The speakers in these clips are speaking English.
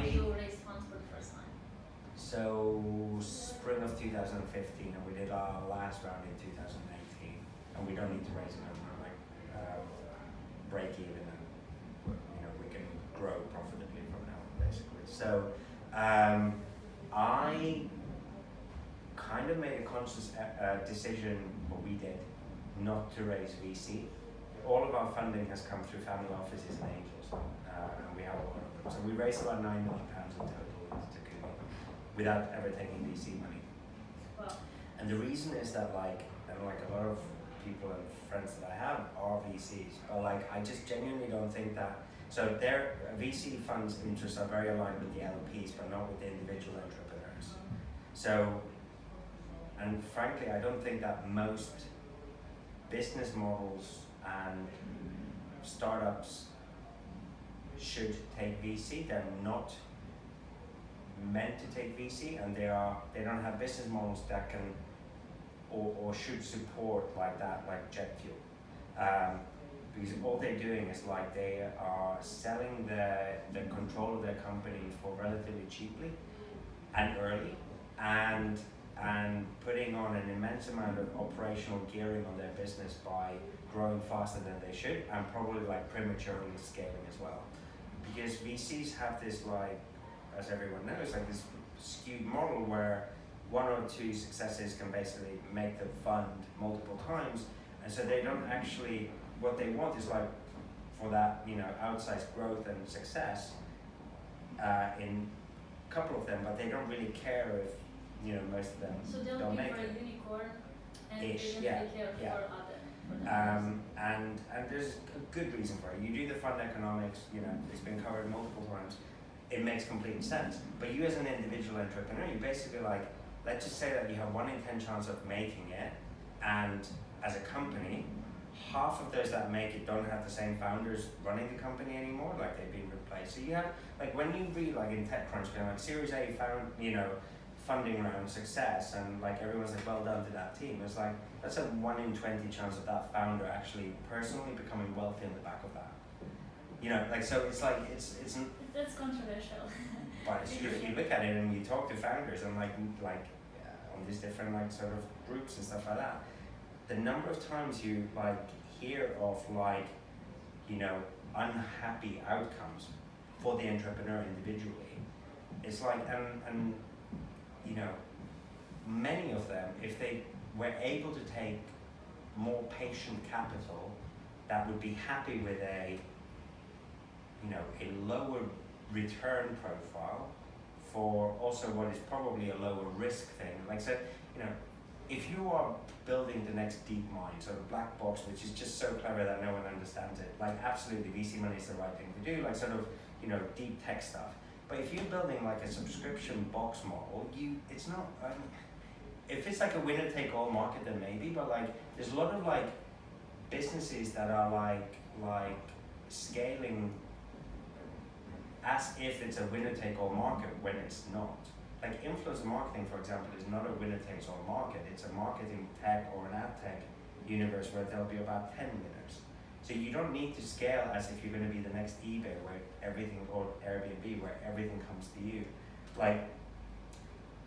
did you raise funds for the first time? So spring of 2015, and we did our last round in 2018, and we don't need to raise another, like break even, and we can grow profitably from now on, basically. So I kind of made a conscious decision, what we did, not to raise VC. All of our funding has come through family offices and angels, and we have a lot of them. So we raised about £9 million in total into Takumi without ever taking VC money. Wow. And the reason is that a lot of people and friends that I have are VCs, but I just genuinely don't think that. So their VC funds' interests are very aligned with the LPs, but not with the individual entrepreneurs. So, and frankly, I don't think that most business models and startups should take VC. They're not meant to take VC, and they don't have business models that can or should support like jet fuel. Because all they're doing is they are selling the control of their company for relatively cheaply and early, and putting on an immense amount of operational gearing on their business by growing faster than they should, and probably prematurely scaling as well. Because VCs have this as everyone knows, this skewed model where one or two successes can basically make the fund multiple times, and so they don't actually, what they want is for that outsized growth and success in a couple of them, but they don't really care if most of them so don't make for it. A unicorn, and Ish, they don't yeah, really care yeah. for other. And there's a good reason for it. You do the fund economics, it's been covered multiple times. It makes complete sense. But you as an individual entrepreneur, you basically let's just say that you have 1 in 10 chance of making it, and as a company, half of those that make it don't have the same founders running the company anymore, they've been replaced. So you have, when you read in TechCrunch, Series A found, funding round success, and everyone's well done to that team. It's that's a 1 in 20 chance of that founder actually personally becoming wealthy on the back of that. So it's that's controversial. But if you look at it and you talk to founders and on these different sort of groups and stuff like that, the number of times you hear of unhappy outcomes for the entrepreneur individually, it's and many of them, if they were able to take more patient capital that would be happy with a lower return profile for also what is probably a lower risk thing. If you are building the next deep mind, sort of black box, which is just so clever that no one understands it, absolutely VC money is the right thing to do, deep tech stuff. But if you're building a subscription box model, it's not, if it's a winner take all market, then maybe, but there's a lot of businesses that are scaling as if it's a winner take all market when it's not. Influencer marketing, for example, is not a winner takes all market. It's a marketing tech or an ad tech universe where there'll be about 10 winners. So you don't need to scale as if you're going to be the next eBay where everything, or Airbnb where everything comes to you. But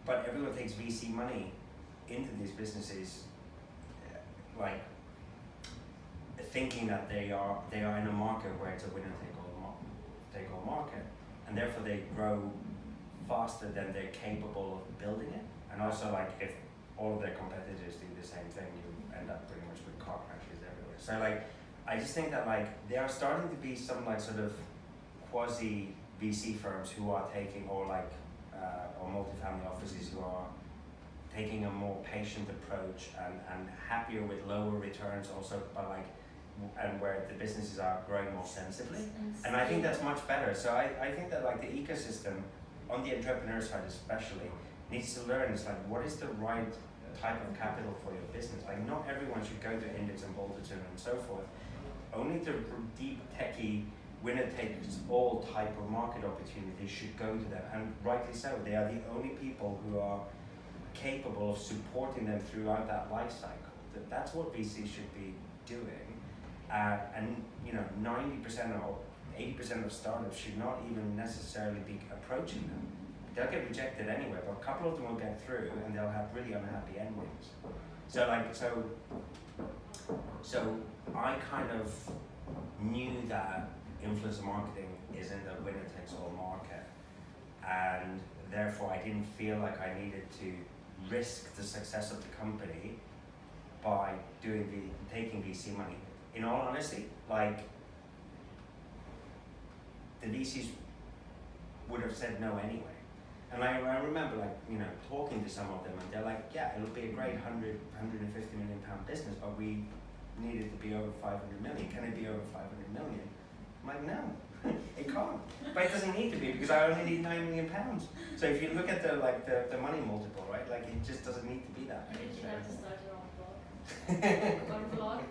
everyone takes VC money into these businesses, thinking that they are in a market where it's a winner take all market, and therefore they grow faster than they're capable of building it. And also if all of their competitors do the same thing, you end up pretty much with car crashes everywhere. So I just think that there are starting to be some sort of quasi-VC firms who are taking, or multifamily offices who are taking a more patient approach and happier with lower returns also, but and where the businesses are growing more sensibly. And I think that's much better. So I think that the ecosystem, on the entrepreneur side especially, needs to learn what is the right type of capital for your business. Not everyone should go to Index and Bolton and so forth. Only the deep techie winner takes all type of market opportunities should go to them, and rightly so. They are the only people who are capable of supporting them throughout that life cycle. That's what VC should be doing. And 90% or 80% of startups should not even necessarily be approaching them. They'll get rejected anyway, but a couple of them will get through and they'll have really unhappy endings. So I kind of knew that influencer marketing isn't a winner takes all market, and therefore I didn't feel like I needed to risk the success of the company by taking VC money. In all honesty, like, the VCs would have said no anyway. And I remember, like, you know, talking to some of them, and they're like, yeah, it'll be a great 150 million pound business, but we need it to be over 500 million. Can it be over 500 million? I'm like, no, it can't. But it doesn't need to be, because I only need 9 million pounds. So if you look at the money multiple, right, like, it just doesn't need to be that. Maybe you So. have to start your own blog. Or blog.